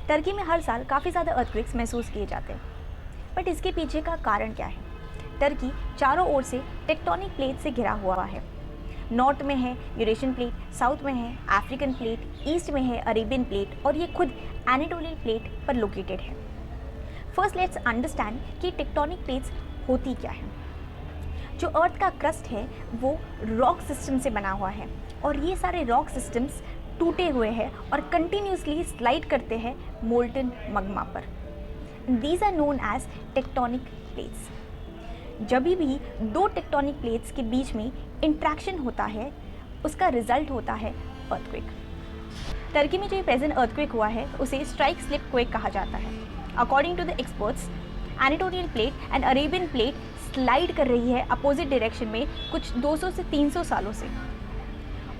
Turkey में हर साल काफ़ी ज़्यादा अर्थक्वेक्स महसूस किए जाते हैं, बट इसके पीछे का कारण क्या है? टर्की चारों ओर से टेक्टोनिक प्लेट से घिरा हुआ है। नॉर्थ में है यूरेशियन प्लेट, साउथ में है अफ्रीकन प्लेट, ईस्ट में है अरेबियन प्लेट और ये खुद एनाटोलियन प्लेट पर लोकेटेड है। फर्स्ट लेट्स अंडरस्टैंड कि टेक्टोनिक प्लेट्स होती क्या है। जो अर्थ का क्रस्ट है वो रॉक सिस्टम से बना हुआ है और ये सारे रॉक सिस्टम्स टूटे हुए हैं और कंटिन्यूसली स्लाइड करते हैं मोल्टन मग्मा पर। These are known as tectonic plates. जब भी दो टेक्टोनिक प्लेट्स के बीच में इंट्रैक्शन होता है उसका रिजल्ट होता है अर्थक्वेक। टर्की में जो प्रेजेंट अर्थक्वेक हुआ है उसे स्ट्राइक स्लिप क्वेक कहा जाता है। According to the experts, Anatolian plate and Arabian plate slide कर रही है अपोजिट डायरेक्शन में कुछ 200 से 300 सालों से,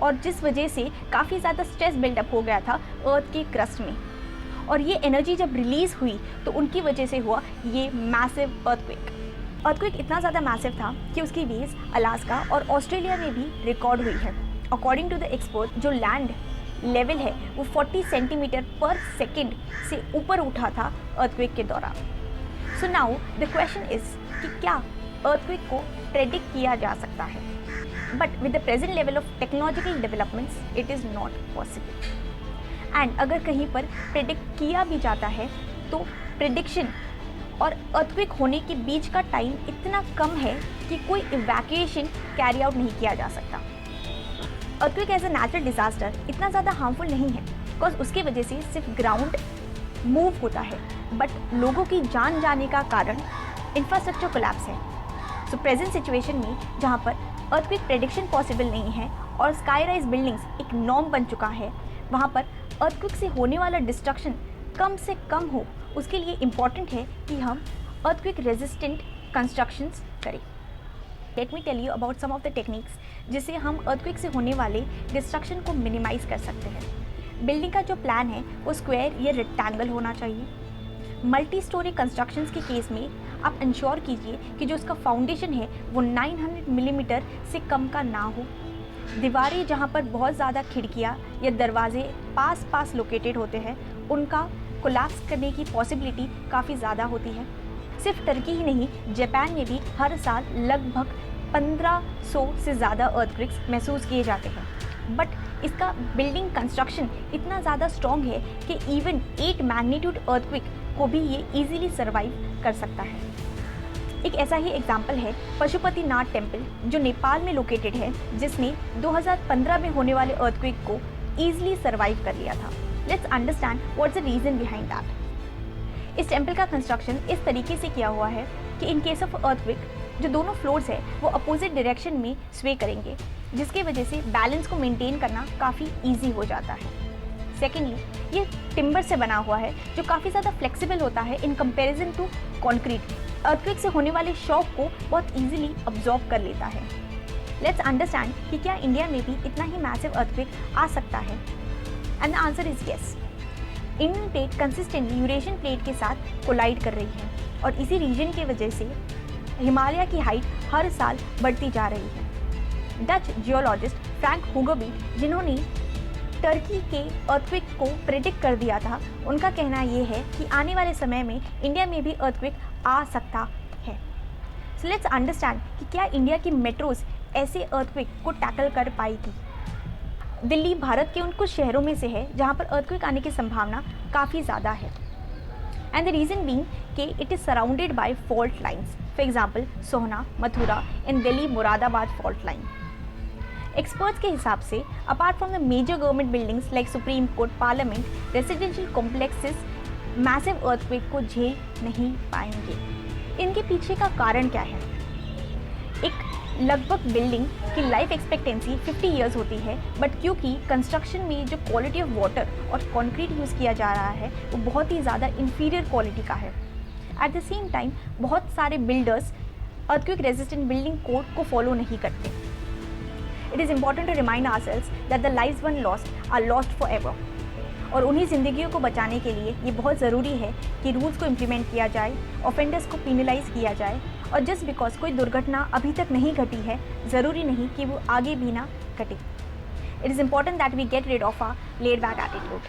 और जिस वजह से काफ़ी ज़्यादा स्ट्रेस बिल्डअप हो गया था अर्थ के क्रस्ट में, और ये एनर्जी जब रिलीज़ हुई तो उनकी वजह से हुआ ये मैसिव अर्थक्वेक। अर्थक्वेक इतना ज़्यादा मैसिव था कि उसकी वेव्स अलास्का और ऑस्ट्रेलिया में भी रिकॉर्ड हुई है। अकॉर्डिंग टू द एक्सपर्ट, जो लैंड लेवल है वो 40 सेंटीमीटर पर सेकेंड से ऊपर उठा था अर्थक्वेक के दौरान। So now the question is कि क्या अर्थक्वेक को प्रेडिक्ट किया जा सकता है? But with the present level of technological developments it is not possible. And अगर कहीं पर प्रेडिक्ट किया भी जाता है तो प्रेडिक्शन और अर्थक्वेक होने के बीच का टाइम इतना कम है कि कोई इवैक्यूएशन कैरी आउट नहीं किया जा सकता। Earthquake as a natural disaster इतना ज़्यादा हार्मफुल नहीं है बिकॉज उसके वजह से सिर्फ ग्राउंड मूव होता है, बट लोगों की जान जाने का कारण इंफ्रास्ट्रक्चर कोलैप्स है। सो प्रेजेंट सिचुएशन में जहाँ पर अर्थक्वेक प्रेडिक्शन पॉसिबल नहीं है और स्काई राइज बिल्डिंग्स एक नॉर्म बन चुका है, वहाँ पर अर्थक्वेक से होने वाला डिस्ट्रक्शन कम से कम हो, उसके लिए इम्पॉर्टेंट है कि हम अर्थक्वेक रेजिस्टेंट कंस्ट्रक्शंस करें। Let me tell you about some of the techniques जिससे हम अर्थक्वेक से होने वाले डिस्ट्रक्शन को मिनिमाइज़ कर सकते हैं। बिल्डिंग का जो प्लान है वो स्क्वायर या रेक्टेंगल होना चाहिए। मल्टी स्टोरी कंस्ट्रक्शंस के केस में आप इंश्योर कीजिए कि जो उसका फाउंडेशन है वो 900 मिलीमीटर से कम का ना हो। दीवारें जहाँ पर बहुत ज़्यादा खिड़कियाँ या दरवाजे पास लोकेटेड होते हैं उनका कोलैप्स करने की पॉसिबिलिटी काफ़ी ज़्यादा होती है। सिर्फ टर्की ही नहीं, जापान में भी हर साल लगभग 1500 से ज़्यादा अर्थक्वेक्स महसूस किए जाते हैं। बट इसका बिल्डिंग कंस्ट्रक्शन इतना ज़्यादा स्ट्रॉन्ग है कि इवन 8 मैग्नीट्यूड अर्थक्वेक को भी ये इजीली सर्वाइव कर सकता है। एक ऐसा ही एग्जाम्पल है पशुपतिनाथ टेम्पल जो नेपाल में लोकेटेड है, जिसने 2015 में होने वाले अर्थक्वेक को ईजिली सर्वाइव कर लिया था। Let's understand what's the reason behind that. इस टेम्पल का कंस्ट्रक्शन इस तरीके से किया हुआ है कि इन केस ऑफ अर्थक्वेक जो दोनों फ्लोर्स है वो अपोजिट डायरेक्शन में स्वे करेंगे, जिसके वजह से बैलेंस को मेंटेन करना काफ़ी ईजी हो जाता है। सेकेंडली, ये टिम्बर से बना हुआ है जो काफ़ी ज़्यादा फ्लेक्सिबल होता है in comparison to concrete. Earthquake से होने वाले शॉक को बहुत ईजिली अब्जॉर्ब कर लेता है। लेट्स अंडरस्टैंड कि क्या इंडिया में भी इतना ही मैसिव अर्थक्वेक आ सकता है? And the answer is yes. Indian plate consistently Eurasian plate के साथ कोलाइड कर रही है और इसी रीजन की वजह से हिमालय की हाइट हर साल बढ़ती जा रही है। डच जियोलॉजिस्ट फ्रैंक हुगोबीट, जिन्होंने टर्की के अर्थक्वेक को प्रेडिक्ट कर दिया था, उनका कहना ये है कि आने वाले समय में इंडिया में भी अर्थक्वेक आ सकता है। सो लेट्स अंडरस्टैंड कि क्या इंडिया की मेट्रोज ऐसे अर्थक्वेक को टैकल कर पाएगी। दिल्ली भारत के उन कुछ शहरों में से है जहाँ पर अर्थक्वेक आने की संभावना काफ़ी ज़्यादा है। एंड द रीज़न बीइंग कि it is surrounded by fault lines, for example Sohna, Mathura and Delhi Moradabad fault line. Experts के हिसाब से apart from the major government buildings like supreme court, parliament, residential complexes massive earthquake को झेल नहीं पाएंगे। इनके पीछे का कारण क्या है? एक लगभग बिल्डिंग की लाइफ एक्सपेक्टेंसी 50 ईयर्स होती है, बट क्योंकि कंस्ट्रक्शन में जो क्वालिटी ऑफ वाटर और कंक्रीट यूज़ किया जा रहा है वो बहुत ही ज़्यादा इंफीरियर क्वालिटी का है। एट द सेम टाइम बहुत सारे builders earthquake resistant building code को फॉलो नहीं करते। It is important to remind ourselves that the lives once lost are lost forever. और उन्हीं ज़िंदगियों को बचाने के लिए ये बहुत ज़रूरी है कि रूल्स को इम्प्लीमेंट किया जाए, ऑफेंडर्स को पेनलाइज किया जाए, और जस्ट बिकॉज कोई दुर्घटना अभी तक नहीं घटी है ज़रूरी नहीं कि वो आगे भी ना घटे। It is important that we get rid of our laid back attitude.